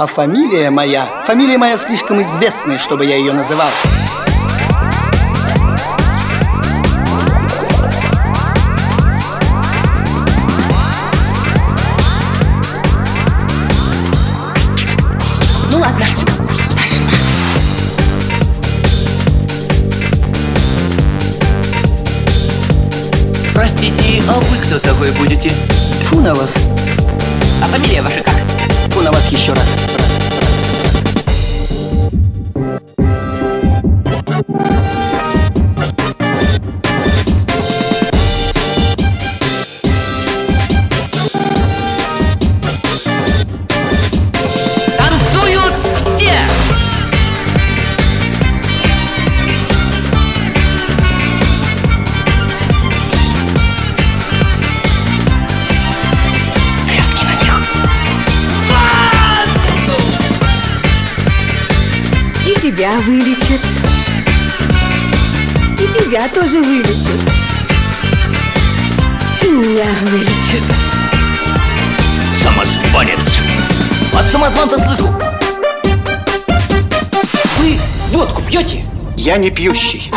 А фамилия моя слишком известная, чтобы я ее называл. Ну ладно, пошла. Простите, а вы кто такой будете? Тьфу на вас. А фамилия ваша как? Тьфу на вас еще раз. Танцуют все! И тебя вылечит. И тебя тоже вылечит. И меня вылечит. Самозванец! От самозванца слышу! Вы водку пьете? Я не пьющий.